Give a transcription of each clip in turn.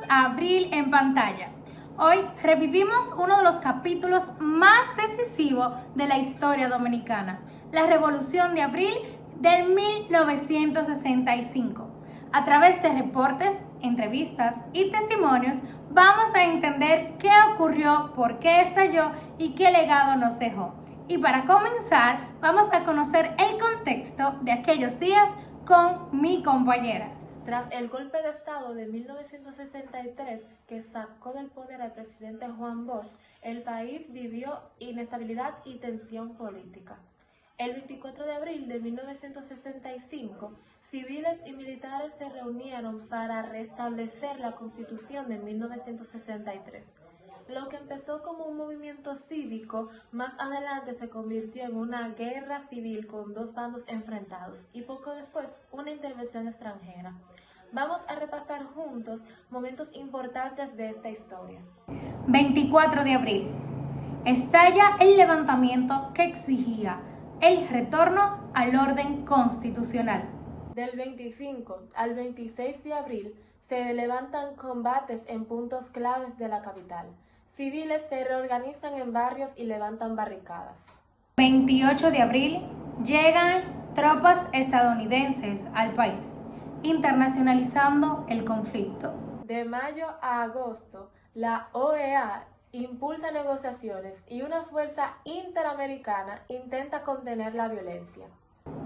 a Abril en Pantalla. Hoy revivimos uno de los capítulos más decisivos de la historia dominicana, la Revolución de Abril del 1965. A través de reportes, entrevistas y testimonios, vamos a entender qué ocurrió, por qué estalló y qué legado nos dejó. Y para comenzar, vamos a conocer el contexto de aquellos días con mi compañera. Tras el golpe de Estado de 1963 que sacó del poder al presidente Juan Bosch, el país vivió inestabilidad y tensión política. El 24 de abril de 1965, civiles y militares se reunieron para restablecer la Constitución de 1963. Lo que empezó como un movimiento cívico, más adelante se convirtió en una guerra civil con dos bandos enfrentados y poco después una intervención extranjera. Vamos a repasar juntos momentos importantes de esta historia. 24 de abril. Estalla el levantamiento que exigía el retorno al orden constitucional. Del 25 al 26 de abril se levantan combates en puntos claves de la capital. Civiles se reorganizan en barrios y levantan barricadas. 28 de abril llegan tropas estadounidenses al país, internacionalizando el conflicto. De mayo a agosto, la OEA impulsa negociaciones y una fuerza interamericana intenta contener la violencia.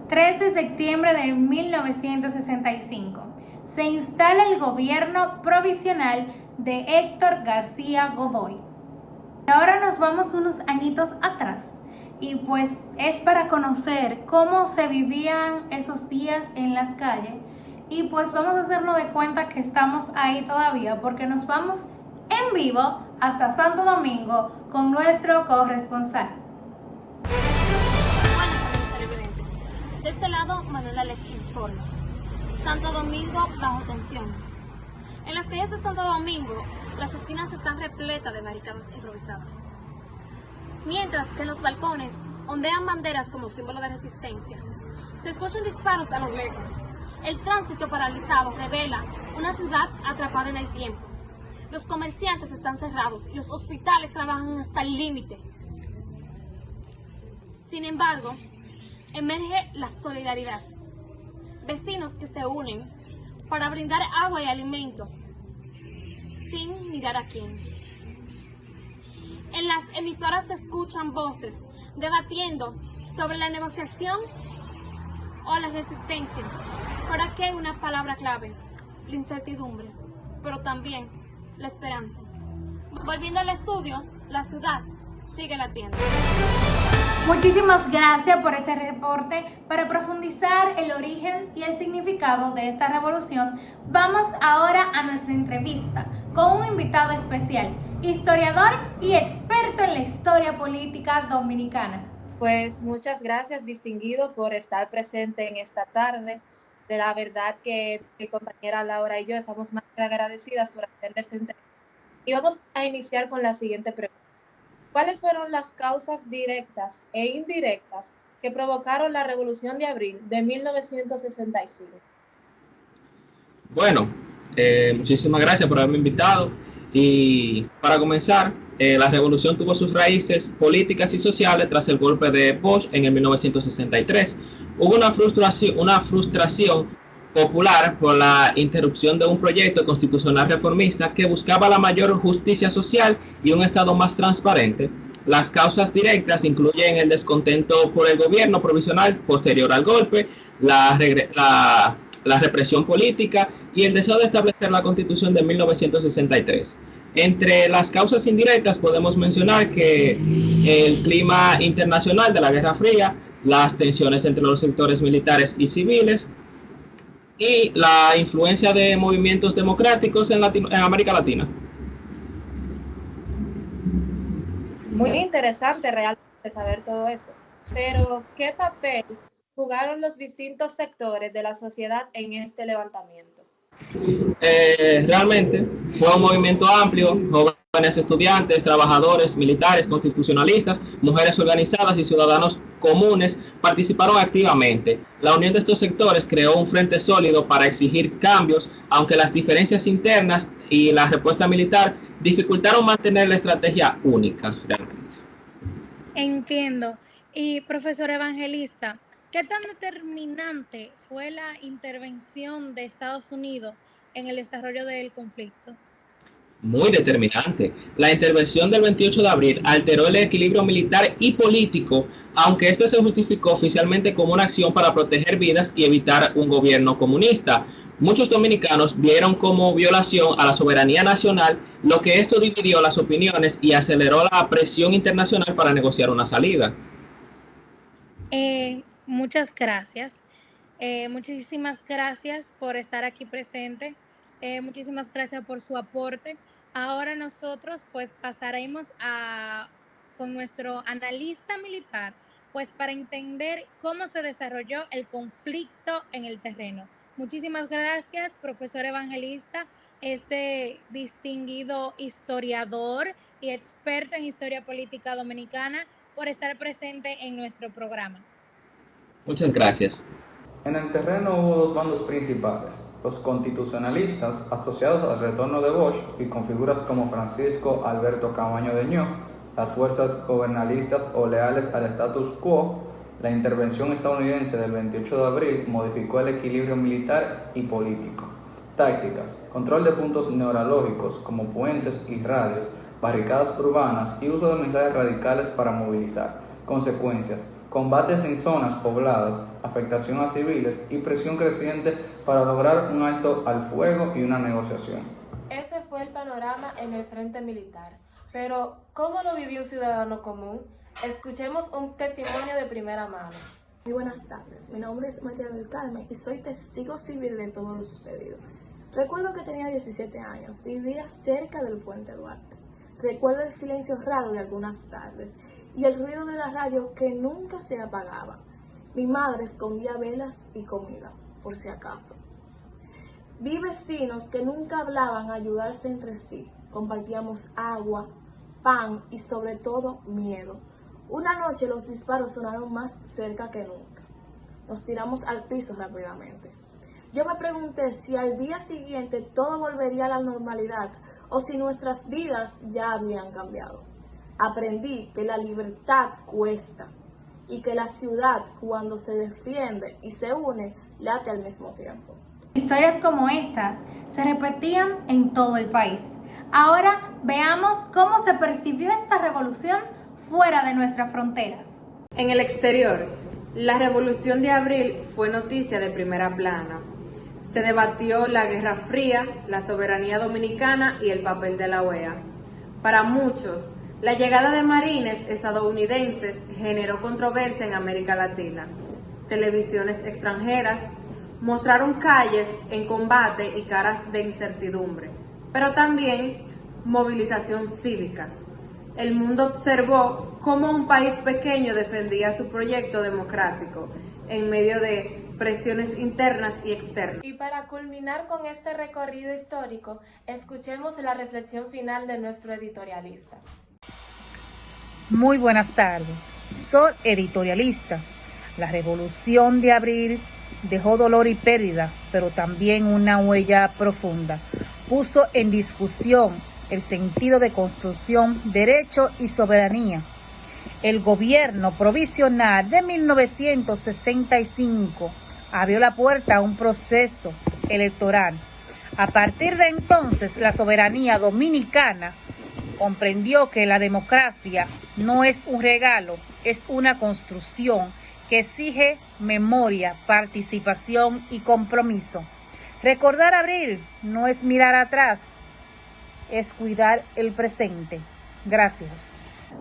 3 de septiembre de 1965 se instala el gobierno provisional de Héctor García Godoy. Ahora nos vamos unos añitos atrás y pues es para conocer cómo se vivían esos días en las calles y pues vamos a hacernos de cuenta que estamos ahí todavía porque nos vamos en vivo hasta Santo Domingo con nuestro corresponsal. Buenas televidentes. De este lado, Manuela les informa. Santo Domingo bajo tensión. En las calles de Santo Domingo, las esquinas están repletas de barricadas improvisadas. Mientras que en los balcones ondean banderas como símbolo de resistencia. Se escuchan disparos a lo lejos. El tránsito paralizado revela una ciudad atrapada en el tiempo. Los comerciantes están cerrados y los hospitales trabajan hasta el límite. Sin embargo, emerge la solidaridad. Vecinos que se unen para brindar agua y alimentos, sin mirar a quién. En las emisoras se escuchan voces debatiendo sobre la negociación o la resistencia. Por aquí hay una palabra clave, la incertidumbre, pero también la esperanza. Volviendo al estudio, la ciudad sigue latiendo. Muchísimas gracias por ese reporte. Para profundizar el origen y el significado de esta revolución, vamos ahora a nuestra entrevista con un invitado especial, historiador y experto en la historia política dominicana. Pues muchas gracias, distinguido, por estar presente en esta tarde. De la verdad que mi compañera Laura y yo estamos más que agradecidas por hacer esta entrevista. Y vamos a iniciar con la siguiente pregunta. ¿Cuáles fueron las causas directas e indirectas que provocaron la Revolución de Abril de 1965? Bueno, muchísimas gracias por haberme invitado. Y para comenzar, la revolución tuvo sus raíces políticas y sociales tras el golpe de Bosch en el 1963. Hubo una frustración popular por la interrupción de un proyecto constitucional reformista que buscaba la mayor justicia social y un Estado más transparente. Las causas directas incluyen el descontento por el gobierno provisional posterior al golpe, la represión política y el deseo de establecer la Constitución de 1963. Entre las causas indirectas podemos mencionar que el clima internacional de la Guerra Fría, las tensiones entre los sectores militares y civiles, y la influencia de movimientos democráticos en América Latina. Muy interesante realmente saber todo esto. Pero, ¿qué papel jugaron los distintos sectores de la sociedad en este levantamiento? Realmente fue un movimiento amplio, jóvenes estudiantes, trabajadores, militares, constitucionalistas, mujeres organizadas y ciudadanos comunes participaron activamente. La unión de estos sectores creó un frente sólido para exigir cambios, aunque las diferencias internas y la respuesta militar dificultaron mantener la estrategia única realmente. Entiendo. Y profesor Evangelista, ¿qué tan determinante fue la intervención de Estados Unidos en el desarrollo del conflicto? Muy determinante. La intervención del 28 de abril alteró el equilibrio militar y político, aunque esto se justificó oficialmente como una acción para proteger vidas y evitar un gobierno comunista. Muchos dominicanos vieron como violación a la soberanía nacional, lo que esto dividió las opiniones y aceleró la presión internacional para negociar una salida. Muchas gracias. Muchísimas gracias por estar aquí presente. Muchísimas gracias por su aporte. Ahora nosotros pues pasaremos con nuestro analista militar pues para entender cómo se desarrolló el conflicto en el terreno. Muchísimas gracias, profesor Evangelista, este distinguido historiador y experto en historia política dominicana, por estar presente en nuestro programa. Muchas gracias. En el terreno hubo dos bandos principales, los constitucionalistas asociados al retorno de Bosch y con figuras como Francisco Alberto Camaño de Ño, las fuerzas gobernalistas o leales al status quo. La intervención estadounidense del 28 de abril modificó el equilibrio militar y político. Tácticas: control de puntos neurálgicos como puentes y radios, barricadas urbanas y uso de mensajes radicales para movilizar. Consecuencias: combates en zonas pobladas, afectación a civiles y presión creciente para lograr un alto al fuego y una negociación. Ese fue el panorama en el frente militar. Pero, ¿cómo lo vivió un ciudadano común? Escuchemos un testimonio de primera mano. Muy buenas tardes, mi nombre es María del Carmen y soy testigo civil de todo lo sucedido. Recuerdo que tenía 17 años, vivía cerca del puente Duarte. Recuerdo el silencio raro de algunas tardes y el ruido de la radio que nunca se apagaba. Mi madre escondía velas y comida, por si acaso. Vi vecinos que nunca hablaban a ayudarse entre sí. Compartíamos agua, pan y sobre todo miedo. Una noche los disparos sonaron más cerca que nunca. Nos tiramos al piso rápidamente. Yo me pregunté si al día siguiente todo volvería a la normalidad o si nuestras vidas ya habían cambiado. Aprendí que la libertad cuesta y que la ciudad, cuando se defiende y se une, late al mismo tiempo. Historias como estas se repetían en todo el país. Ahora veamos cómo se percibió esta revolución fuera de nuestras fronteras. En el exterior, la Revolución de Abril fue noticia de primera plana. Se debatió la Guerra Fría, la soberanía dominicana y el papel de la OEA. Para muchos, la llegada de marines estadounidenses generó controversia en América Latina. Televisiones extranjeras mostraron calles en combate y caras de incertidumbre, pero también movilización cívica. El mundo observó cómo un país pequeño defendía su proyecto democrático en medio de presiones internas y externas. Y para culminar con este recorrido histórico, escuchemos la reflexión final de nuestro editorialista. Muy buenas tardes, soy editorialista. La Revolución de Abril dejó dolor y pérdida, pero también una huella profunda. Puso en discusión el sentido de construcción, derecho y soberanía. El gobierno provisional de 1965 abrió la puerta a un proceso electoral. A partir de entonces, la soberanía dominicana comprendió que la democracia no es un regalo, es una construcción que exige memoria, participación y compromiso. Recordar abril no es mirar atrás, es cuidar el presente. Gracias.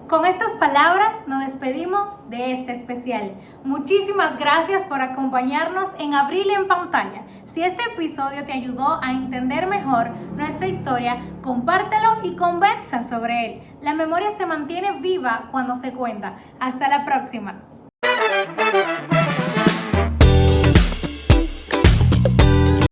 Con estas palabras nos despedimos de este especial. Muchísimas gracias por acompañarnos en Abril en Pantalla. Si este episodio te ayudó a entender mejor nuestra historia, compártelo y conversa sobre él. La memoria se mantiene viva cuando se cuenta. Hasta la próxima.